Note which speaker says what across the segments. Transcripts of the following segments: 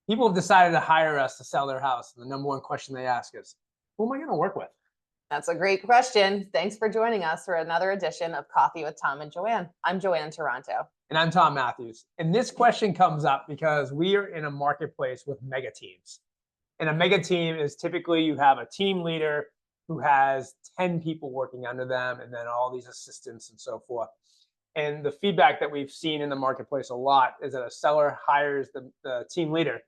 Speaker 1: People have decided to hire us to sell their house. And the number one question they ask is, who am I going to work with?
Speaker 2: That's a great question. Thanks for joining us for another edition of Coffee with Tom and Joanne. I'm Joanne Taranto.
Speaker 1: And I'm Tom Matthews. And this question comes up because we are in a marketplace with mega teams. And a mega team is typically you have a team leader who has 10 people working under them and then all these assistants and so forth. And the feedback that we've seen in the marketplace a lot is that a seller hires the team leader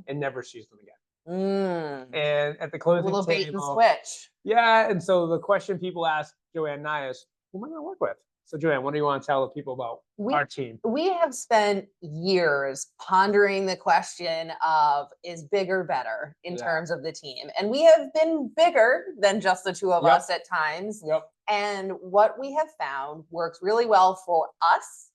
Speaker 1: and never sees them again. And at the
Speaker 2: A
Speaker 1: closing
Speaker 2: little bait and
Speaker 1: table,
Speaker 2: switch.
Speaker 1: yeah. And so the question people ask Joanne and I is, who am I going to work with? So Joanne, what do you want to tell the people about our team?
Speaker 2: We have spent years pondering the question of, is bigger better in terms of the team? And we have been bigger than just the two of us at times. And what we have found works really well for us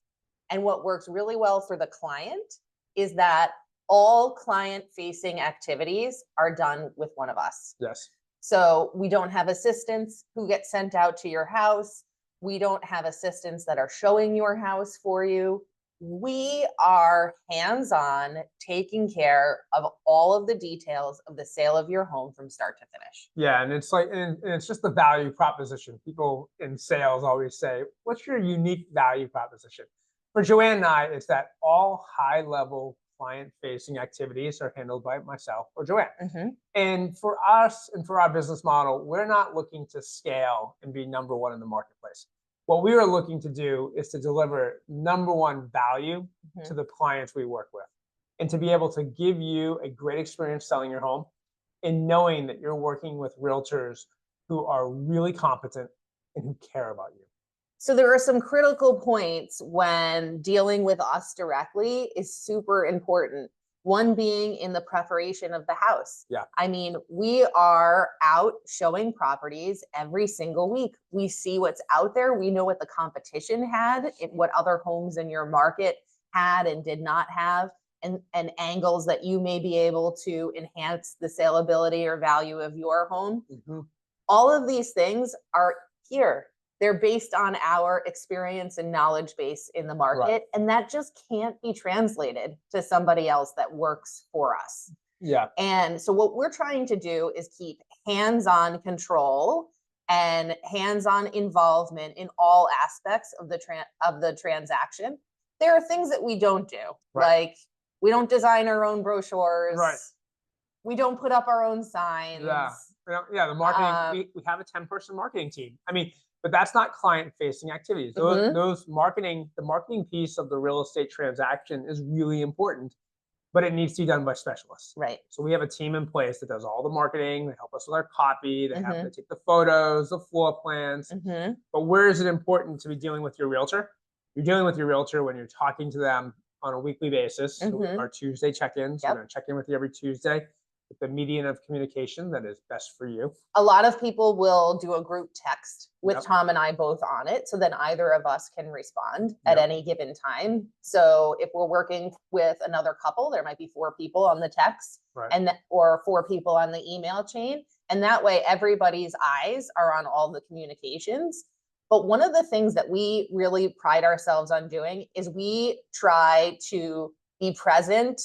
Speaker 2: and what works really well for the client is that all client-facing activities are done with one of us.
Speaker 1: Yes.
Speaker 2: So we don't have assistants who get sent out to your house. We don't have assistants that are showing your house for you. We are hands-on, taking care of all of the details of the sale of your home from start to finish.
Speaker 1: Yeah, and it's like, and it's just the value proposition. People in sales always say, "What's your unique value proposition?" For Joanne and I, it's that all high-level client-facing activities are handled by myself or Joanne. And for us and for our business model, we're not looking to scale and be number one in the marketplace. What we are looking to do is to deliver number one value to the clients we work with and to be able to give you a great experience selling your home and knowing that you're working with realtors who are really competent and who care about you.
Speaker 2: So there are some critical points when dealing with us directly is super important. One being in the preparation of the house.
Speaker 1: Yeah.
Speaker 2: I mean, we are out showing properties every single week. We see what's out there. We know what the competition had, what other homes in your market had and did not have, and angles that you may be able to enhance the saleability or value of your home. All of these things are here. They're based on our experience and knowledge base in the market. And that just can't be translated to somebody else that works for us.
Speaker 1: Yeah.
Speaker 2: And so what we're trying to do is keep hands-on control and hands-on involvement in all aspects of the transaction. There are things that we don't do. Like we don't design our own brochures. We don't put up our own signs.
Speaker 1: Yeah, the marketing, we have a 10-person marketing team. I mean, but that's not client-facing activities. Those marketing, the marketing piece of the real estate transaction is really important, but it needs to be done by specialists. So we have a team in place that does all the marketing. They help us with our copy. They have to take the photos, the floor plans. But where is it important to be dealing with your realtor? You're dealing with your realtor when you're talking to them on a weekly basis. So our Tuesday check-ins. We're going to check in with you every Tuesday. The median of communication that is best for you.
Speaker 2: A lot of people will do a group text with Tom and I both on it, so then either of us can respond at any given time. So if we're working with another couple, there might be 4 people on the text or 4 people on the email chain, and that way everybody's eyes are on all the communications. But one of the things that we really pride ourselves on doing is we try to be present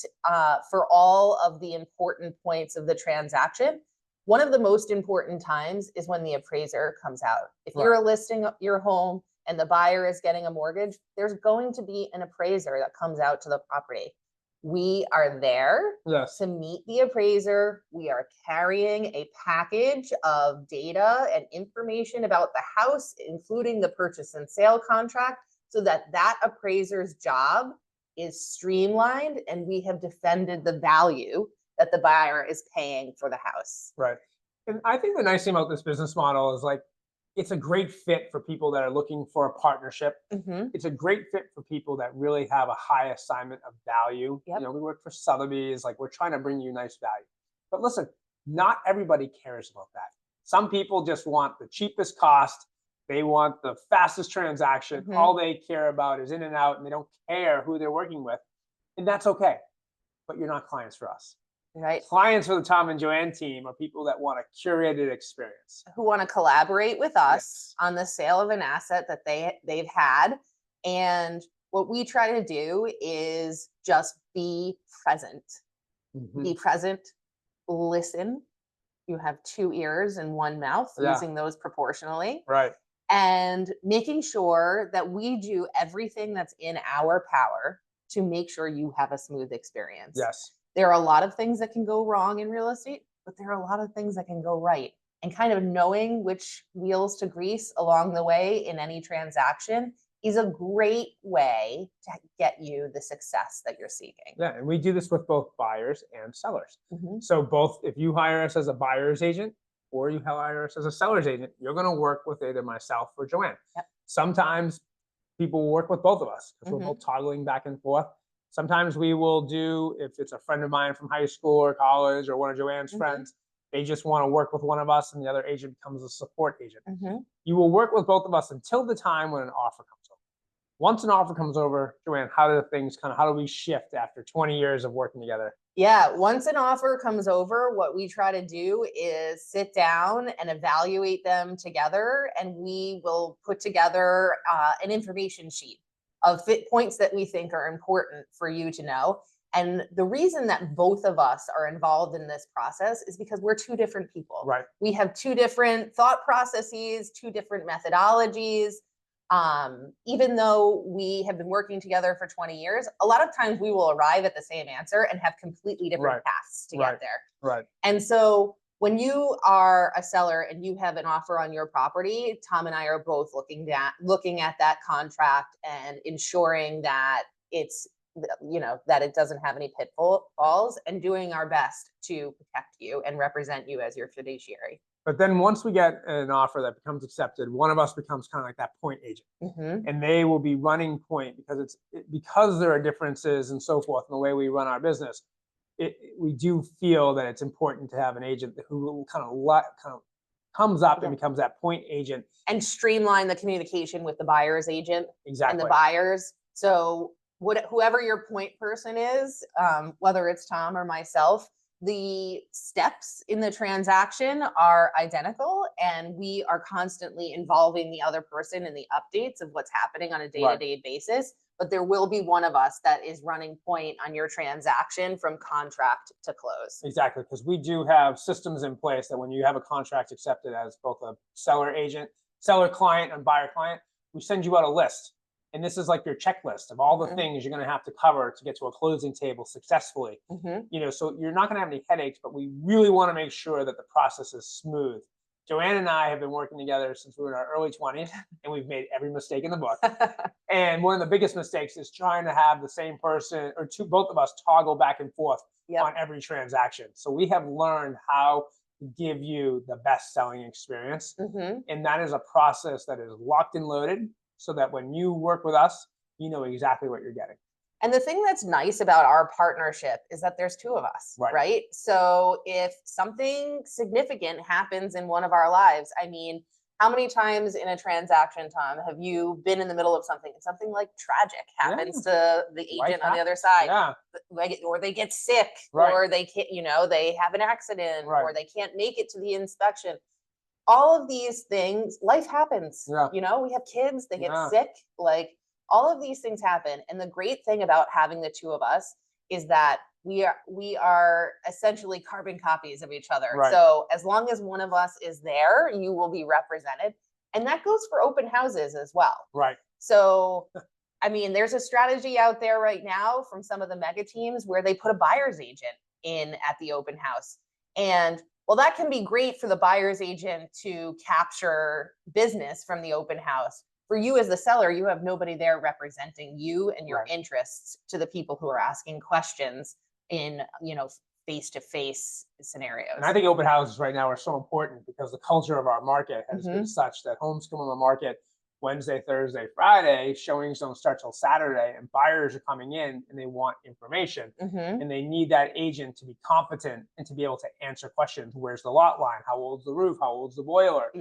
Speaker 2: for all of the important points of the transaction. One of the most important times is when the appraiser comes out. If you're listing your home and the buyer is getting a mortgage, there's going to be an appraiser that comes out to the property. We are there to meet the appraiser. We are carrying a package of data and information about the house, including the purchase and sale contract, so that that appraiser's job is streamlined and we have defended the value that the buyer is paying for the house.
Speaker 1: And I think the nice thing about this business model is like, it's a great fit for people that are looking for a partnership. It's a great fit for people that really have a high assignment of value. You know, we work for Sotheby's, like we're trying to bring you nice value. But listen, not everybody cares about that. Some people just want the cheapest cost. They want the fastest transaction. All they care about is in and out, and they don't care who they're working with. And that's okay. But you're not clients for us. Clients for the Tom and Joanne team are people that want a curated experience.
Speaker 2: Who want to collaborate with us on the sale of an asset that they've had. And what we try to do is just be present. be present, listen. You have 2 ears and 1 mouth,
Speaker 1: Yeah.
Speaker 2: using those proportionally.
Speaker 1: Right.
Speaker 2: And making sure that we do everything that's in our power to make sure you have a smooth experience.
Speaker 1: Yes.
Speaker 2: There are a lot of things that can go wrong in real estate, but there are a lot of things that can go right. And kind of knowing which wheels to grease along the way in any transaction is a great way to get you the success that you're seeking.
Speaker 1: Yeah, and we do this with both buyers and sellers.
Speaker 2: Mhm.
Speaker 1: So both, if you hire us as a buyer's agent or you hire us as a seller's agent, you're going to work with either myself or Joanne.
Speaker 2: Yep.
Speaker 1: Sometimes people will work with both of us because we're both toggling back and forth. Sometimes we will do, if it's a friend of mine from high school or college or one of Joanne's friends, they just want to work with one of us and the other agent becomes a support agent. You will work with both of us until the time when an offer comes over. Once an offer comes over, Joanne, how do we shift after 20 years of working together?
Speaker 2: Yeah, once an offer comes over, what we try to do is sit down and evaluate them together, and we will put together an information sheet of points that we think are important for you to know. And the reason that both of us are involved in this process is because we're 2 different people.
Speaker 1: Right.
Speaker 2: We have 2 different thought processes, 2 different methodologies. Even though we have been working together for 20 years, a lot of times we will arrive at the same answer and have completely different paths to get there.
Speaker 1: Right.
Speaker 2: And so when you are a seller and you have an offer on your property, Tom and I are both looking at that contract and ensuring that it's, that it doesn't have any pitfalls, and doing our best to protect you and represent you as your fiduciary.
Speaker 1: But then once we get an offer that becomes accepted, one of us becomes kind of like that point agent. And they will be running point because there are differences and so forth in the way we run our business. We do feel that it's important to have an agent who kind of comes up and becomes that point agent.
Speaker 2: And streamline the communication with the buyer's agent
Speaker 1: Exactly.
Speaker 2: and the buyers. So whoever your point person is, whether it's Tom or myself, the steps in the transaction are identical, and we are constantly involving the other person in the updates of what's happening on a day-to-day basis. But there will be one of us that is running point on your transaction from contract to close.
Speaker 1: Exactly, because we do have systems in place that when you have a contract accepted as both a seller client and buyer client, we send you out a list. And this is like your checklist of all the things you're going to have to cover to get to a closing table successfully. So you're not going to have any headaches, but we really want to make sure that the process is smooth. Joanne and I have been working together since we were in our early 20s, and we've made every mistake in the book. And one of the biggest mistakes is trying to have the same person or both of us toggle back and forth on every transaction. So we have learned how to give you the best selling experience. And that is a process that is locked and loaded, so that when you work with us, you know exactly what you're getting.
Speaker 2: And the thing that's nice about our partnership is that there's 2 of us, right? So if something significant happens in one of our lives, I mean, how many times in a transaction, Tom, have you been in the middle of something and something like tragic happens to the agent on the other side? Or they get sick, or they can't, they have an accident, or they can't make it to the inspection. All of these things, life happens. We have kids, they get sick, all of these things happen. And the great thing about having the 2 of us is that we are essentially carbon copies of each other. So as long as one of us is there, you will be represented. And that goes for open houses as well. So, I mean, there's a strategy out there right now from some of the mega teams where they put a buyer's agent in at the open house. And well, that can be great for the buyer's agent to capture business from the open house. For you as the seller, you have nobody there representing you and your interests to the people who are asking questions in, face-to-face scenarios.
Speaker 1: And I think open houses right now are so important because the culture of our market has been such that homes come on the market Wednesday, Thursday, Friday, showings don't start till Saturday, and buyers are coming in and they want information and they need that agent to be competent and to be able to answer questions. Where's the lot line? How old's the roof? How old's the boiler?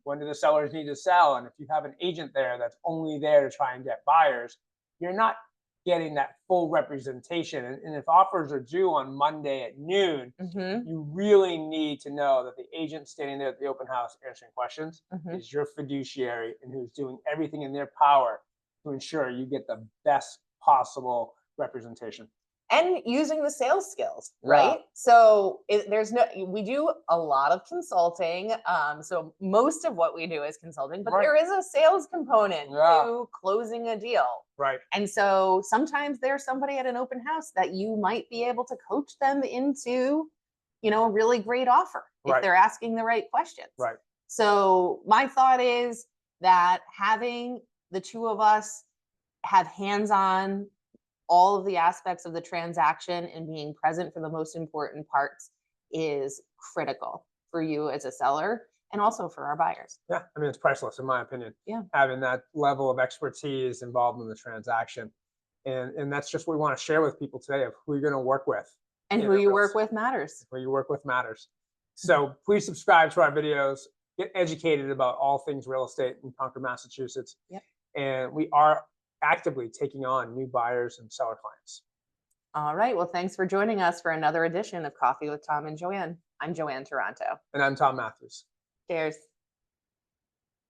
Speaker 1: When do the sellers need to sell? And if you have an agent there that's only there to try and get buyers, you're not getting that full representation. And if offers are due on Monday at noon, you really need to know that the agent standing there at the open house answering questions is your fiduciary and who's doing everything in their power to ensure you get the best possible representation.
Speaker 2: and using the sales skills,
Speaker 1: Yeah.
Speaker 2: right? So we do a lot of consulting. So most of what we do is consulting, but
Speaker 1: Right.
Speaker 2: there is a sales component
Speaker 1: Yeah.
Speaker 2: to closing a deal.
Speaker 1: Right.
Speaker 2: And so sometimes there's somebody at an open house that you might be able to coach them into, a really great offer if
Speaker 1: Right.
Speaker 2: they're asking the right questions.
Speaker 1: Right.
Speaker 2: So my thought is that having the two of us have hands-on all of the aspects of the transaction and being present for the most important parts is critical for you as a seller and also for our buyers.
Speaker 1: Yeah, I mean, it's priceless in my opinion.
Speaker 2: Yeah.
Speaker 1: Having that level of expertise involved in the transaction. And that's just what we want to share with people today of who you're going to work with.
Speaker 2: And who you work with matters.
Speaker 1: Who you work with matters. So please subscribe to our videos, get educated about all things real estate in Concord, Massachusetts.
Speaker 2: Yep.
Speaker 1: And we are actively taking on new buyers and seller clients.
Speaker 2: All right. Well, thanks for joining us for another edition of Coffee with Tom and Joanne. I'm Joanne Taranto.
Speaker 1: And I'm Tom Matthews.
Speaker 2: Cheers.